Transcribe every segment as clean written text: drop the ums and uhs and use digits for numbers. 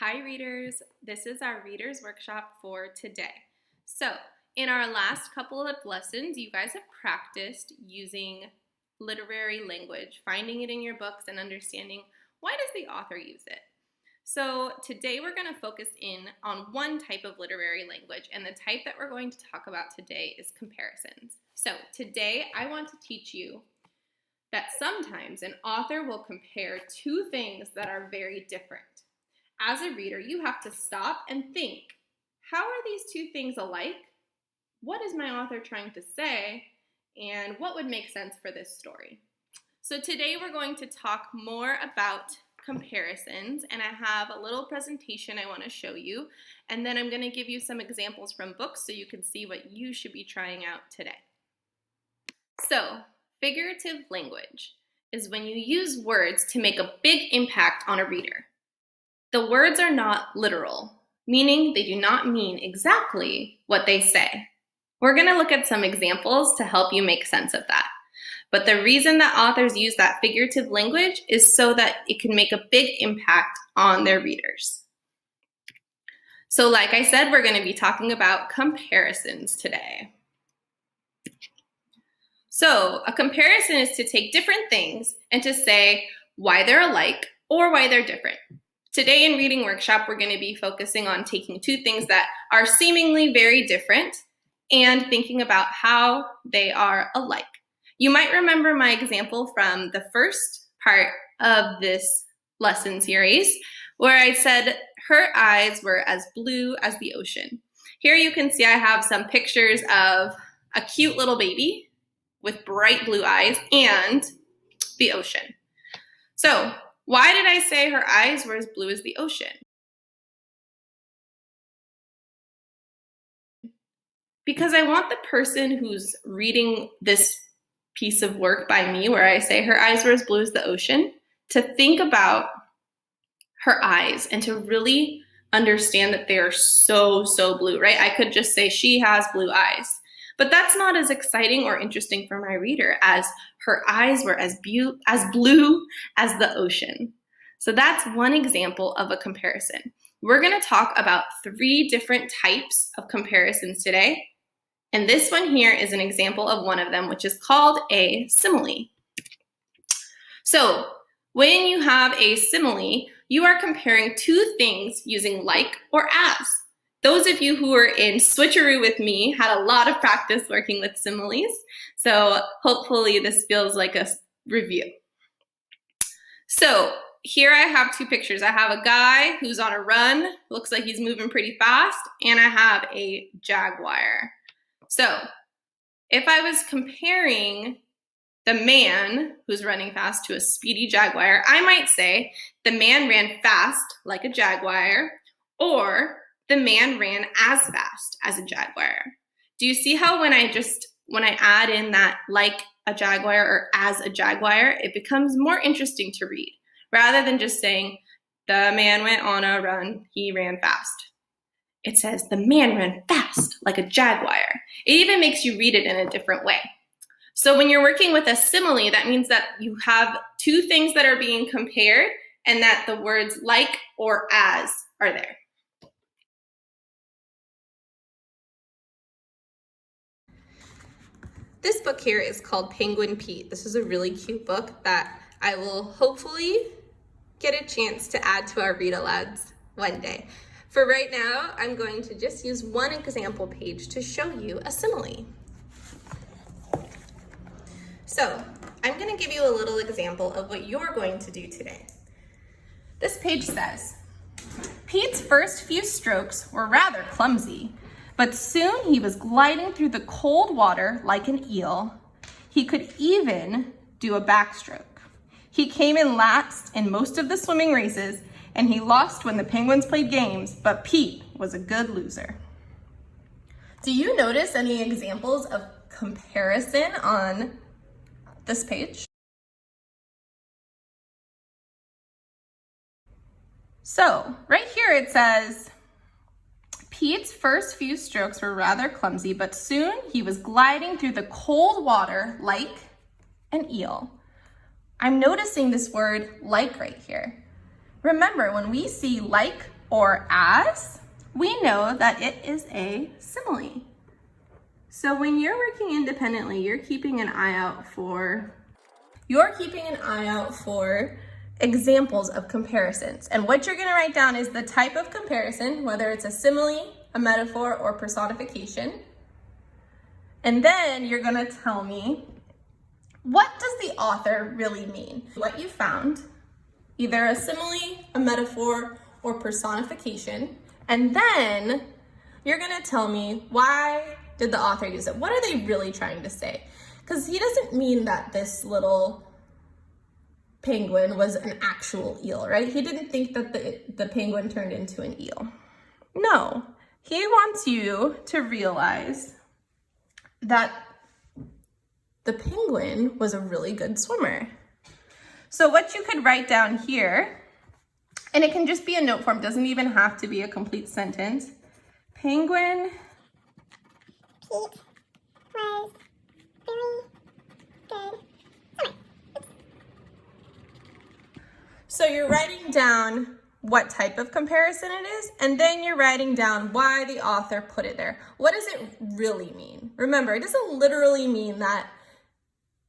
Hi readers, this is our readers workshop for today. So in our last couple of lessons, you guys have practiced using literary language, finding it in your books and understanding why does the author use it. So today we're going to focus in on one type of literary language, and the type that we're going to talk about today is comparisons. So today I want to teach you that sometimes an author will compare two things that are very different. As a reader, you have to stop and think, how are these two things alike? What is my author trying to say? And what would make sense for this story? So today we're going to talk more about comparisons, and I have a little presentation I want to show you, and then I'm going to give you some examples from books so you can see what you should be trying out today. So, figurative language is when you use words to make a big impact on a reader. The words are not literal, meaning they do not mean exactly what they say. We're going to look at some examples to help you make sense of that. But the reason that authors use that figurative language is so that it can make a big impact on their readers. So like I said, we're going to be talking about comparisons today. So a comparison is to take different things and to say why they're alike or why they're different. Today in Reading Workshop, we're going to be focusing on taking two things that are seemingly very different and thinking about how they are alike. You might remember my example from the first part of this lesson series, where I said her eyes were as blue as the ocean. Here you can see I have some pictures of a cute little baby with bright blue eyes and the ocean. So, why did I say her eyes were as blue as the ocean? Because I want the person who's reading this piece of work by me, where I say her eyes were as blue as the ocean, to think about her eyes and to really understand that they are so blue, right? I could just say she has blue eyes. But that's not as exciting or interesting for my reader as her eyes were as blue as the ocean. So that's one example of a comparison. We're going to talk about 3 different types of comparisons today. And this one here is an example of one of them, which is called a simile. So when you have a simile, you are comparing two things using like or as. Those of you who were in Switcheroo with me had a lot of practice working with similes, so hopefully this feels like a review. So here I have 2 pictures. I have a guy who's on a run, looks like he's moving pretty fast, and I have a jaguar. So if I was comparing the man who's running fast to a speedy jaguar, I might say the man ran fast like a jaguar, or the man ran as fast as a jaguar. Do you see how when I add in that like a jaguar or as a jaguar, it becomes more interesting to read, rather than just saying the man went on a run, he ran fast. It says the man ran fast like a jaguar. It even makes you read it in a different way. So when you're working with a simile, that means that you have 2 things that are being compared and that the words like or as are there. This book here is called Penguin Pete. This is a really cute book that I will hopefully get a chance to add to our read alouds one day. For right now, I'm going to just use one example page to show you a simile. So, I'm going to give you a little example of what you're going to do today. This page says, Pete's first few strokes were rather clumsy, but soon he was gliding through the cold water like an eel. He could even do a backstroke. He came in last in most of the swimming races, and he lost when the penguins played games, but Pete was a good loser. Do you notice any examples of comparison on this page? So, right here it says, Pete's first few strokes were rather clumsy, but soon he was gliding through the cold water like an eel. I'm noticing this word like right here. Remember, when we see like or as, we know that it is a simile. So when you're working independently, you're keeping an eye out for examples of comparisons. And what you're gonna write down is the type of comparison, whether it's a simile, a metaphor, or personification. And then you're gonna tell me, what does the author really mean? What you found, either a simile, a metaphor, or personification. And then you're gonna tell me, why did the author use it? What are they really trying to say? Because he doesn't mean that this little penguin was an actual eel, right? He didn't think that the penguin turned into an eel. No, he wants you to realize that the penguin was a really good swimmer. So what you could write down here, and it can just be a note form, doesn't even have to be a complete sentence. Penguin Pete was very good swimmer. So you're writing down what type of comparison it is, and then you're writing down why the author put it there. What does it really mean? Remember, it doesn't literally mean that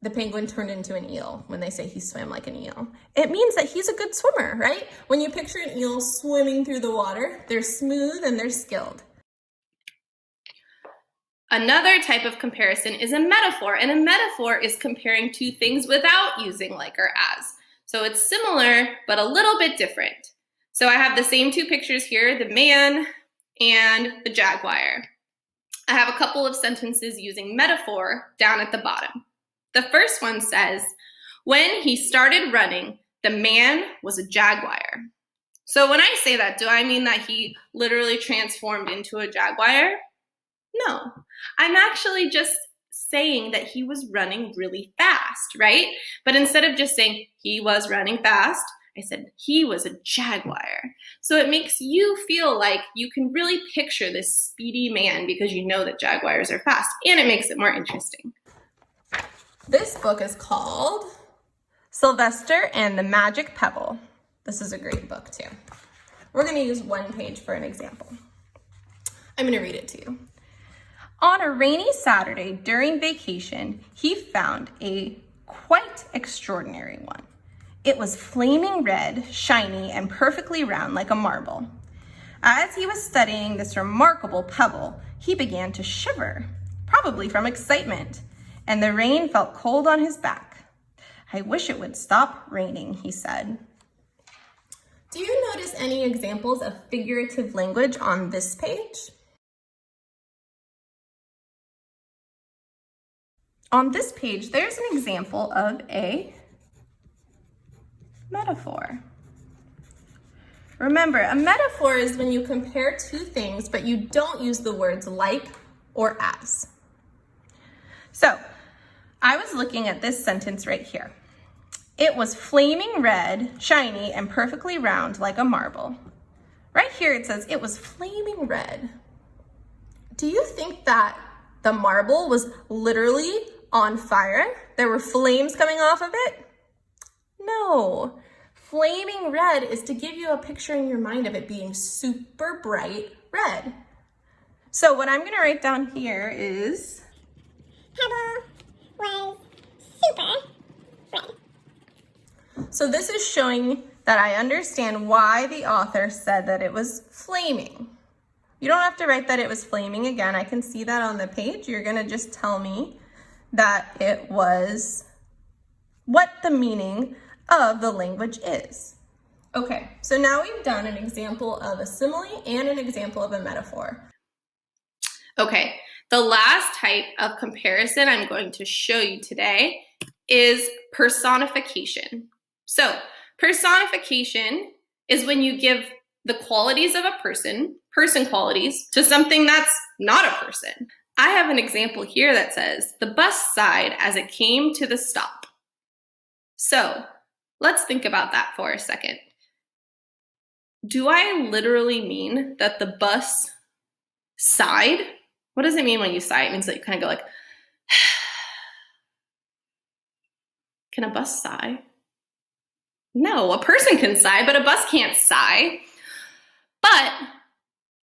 the penguin turned into an eel when they say he swam like an eel. It means that he's a good swimmer, right? When you picture an eel swimming through the water, they're smooth and they're skilled. Another type of comparison is a metaphor, and a metaphor is comparing two things without using like or as. So it's similar, but a little bit different. So I have the same two pictures here, the man and the jaguar. I have a couple of sentences using metaphor down at the bottom. The first one says, when he started running, the man was a jaguar. So when I say that, do I mean that he literally transformed into a jaguar? No, I'm actually just saying that he was running really fast, right? But instead of just saying he was running fast, I said he was a jaguar. So it makes you feel like you can really picture this speedy man because you know that jaguars are fast, and it makes it more interesting. This book is called Sylvester and the Magic Pebble. This is a great book too. We're going to use one page for an example. I'm going to read it to you. On a rainy Saturday during vacation, he found a quite extraordinary one. It was flaming red, shiny, and perfectly round like a marble. As he was studying this remarkable pebble, he began to shiver, probably from excitement, and the rain felt cold on his back. I wish it would stop raining, he said. Do you notice any examples of figurative language on this page? On this page, there's an example of a metaphor. Remember, a metaphor is when you compare two things, but you don't use the words like or as. So, I was looking at this sentence right here. It was flaming red, shiny, and perfectly round like a marble. Right here it says it was flaming red. Do you think that the marble was literally on fire? There were flames coming off of it? No. Flaming red is to give you a picture in your mind of it being super bright red. So what I'm going to write down here is Pebble was super red. So this is showing that I understand why the author said that it was flaming. You don't have to write that it was flaming again. I can see that on the page. You're going to just tell me that it was what the meaning of the language is. Okay, so now we've done an example of a simile and an example of a metaphor. Okay, the last type of comparison I'm going to show you today is personification. So, personification is when you give the qualities of a person qualities, to something that's not a person. I have an example here that says, the bus sighed as it came to the stop. So, let's think about that for a second. Do I literally mean that the bus sighed? What does it mean when you sigh? It means that you kind of go like, can a bus sigh? No, a person can sigh, but a bus can't sigh. But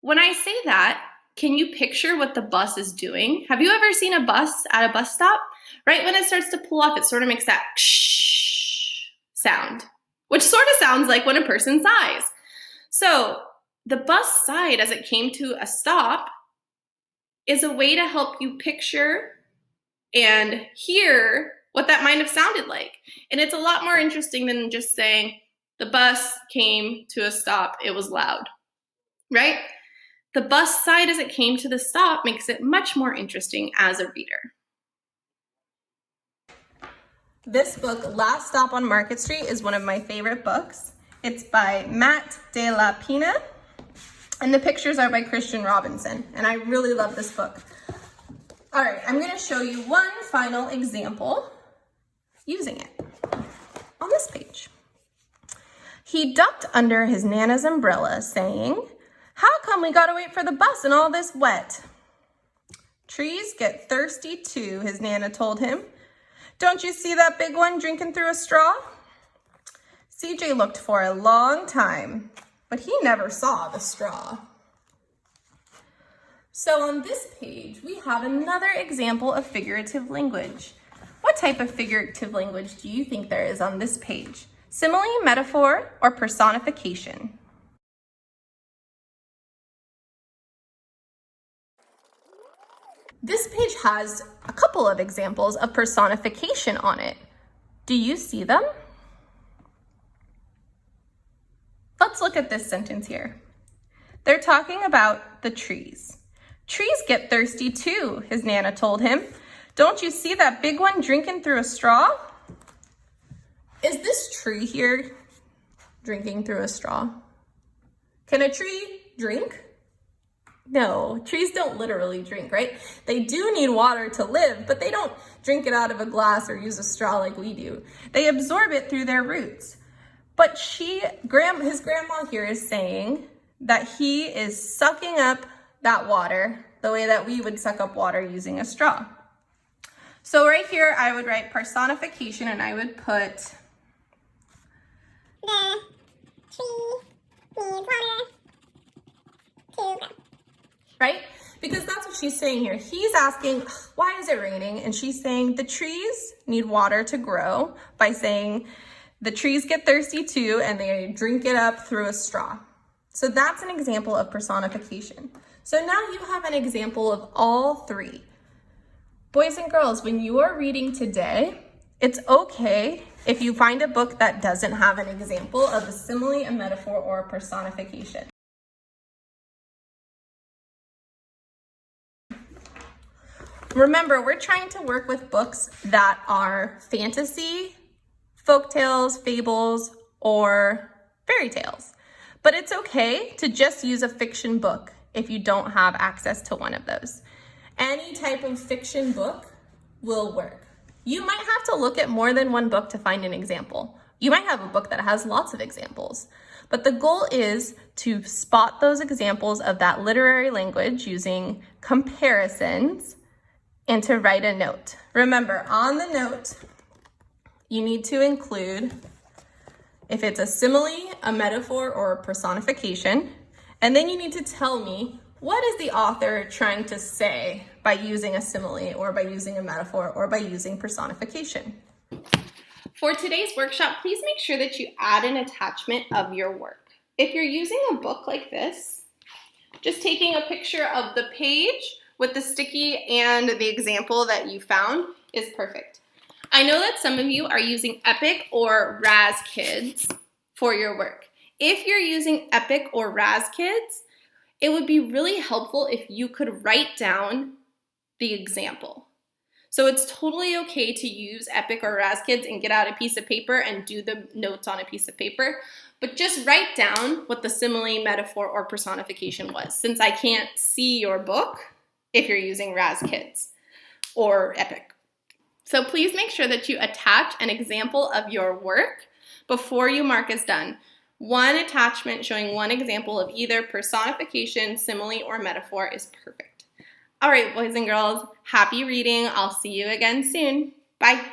when I say that, can you picture what the bus is doing? Have you ever seen a bus at a bus stop? Right when it starts to pull off, it sort of makes that sound, which sort of sounds like when a person sighs. So the bus sighed as it came to a stop is a way to help you picture and hear what that might have sounded like. And it's a lot more interesting than just saying, the bus came to a stop, it was loud, right? The bus sighed as it came to the stop makes it much more interesting as a reader. This book, Last Stop on Market Street, is one of my favorite books. It's by Matt De La Pina, and the pictures are by Christian Robinson, and I really love this book. All right, I'm gonna show you one final example using it on this page. He ducked under his Nana's umbrella, saying, "How come we gotta wait for the bus and all this wet?" "Trees get thirsty too," his Nana told him. "Don't you see that big one drinking through a straw?" CJ looked for a long time, but he never saw the straw. So on this page, we have another example of figurative language. What type of figurative language do you think there is on this page? Simile, metaphor, or personification? This page has a couple of examples of personification on it. Do you see them? Let's look at this sentence here. They're talking about the trees. "Trees get thirsty too," his Nana told him. "Don't you see that big one drinking through a straw?" Is this tree here drinking through a straw? Can a tree drink? No, trees don't literally drink, right? They do need water to live, but they don't drink it out of a glass or use a straw like we do. They absorb it through their roots. But his grandma here is saying that he is sucking up that water the way that we would suck up water using a straw. So right here, I would write personification and I would put the tree needs water to grow. Right? Because that's what she's saying here. He's asking, why is it raining? And she's saying the trees need water to grow by saying the trees get thirsty too and they drink it up through a straw. So that's an example of personification. So now you have an example of all three. Boys and girls, when you are reading today, it's okay if you find a book that doesn't have an example of a simile, a metaphor, or a personification. Remember, we're trying to work with books that are fantasy, folktales, fables, or fairy tales. But it's okay to just use a fiction book if you don't have access to one of those. Any type of fiction book will work. You might have to look at more than one book to find an example. You might have a book that has lots of examples. But the goal is to spot those examples of that literary language using comparisons and to write a note. Remember, on the note, you need to include if it's a simile, a metaphor, or a personification. And then you need to tell me, what is the author trying to say by using a simile or by using a metaphor or by using personification? For today's workshop, please make sure that you add an attachment of your work. If you're using a book like this, just taking a picture of the page with the sticky and the example that you found is perfect. I know that some of you are using Epic or Raz Kids for your work. If you're using Epic or Raz Kids, it would be really helpful if you could write down the example. So it's totally okay to use Epic or Raz Kids and get out a piece of paper and do the notes on a piece of paper, but just write down what the simile, metaphor, or personification was, since I can't see your book if you're using Raz Kids or Epic. So please make sure that you attach an example of your work before you mark as done. One attachment showing one example of either personification, simile, or metaphor is perfect. All right, boys and girls, happy reading. I'll see you again soon. Bye.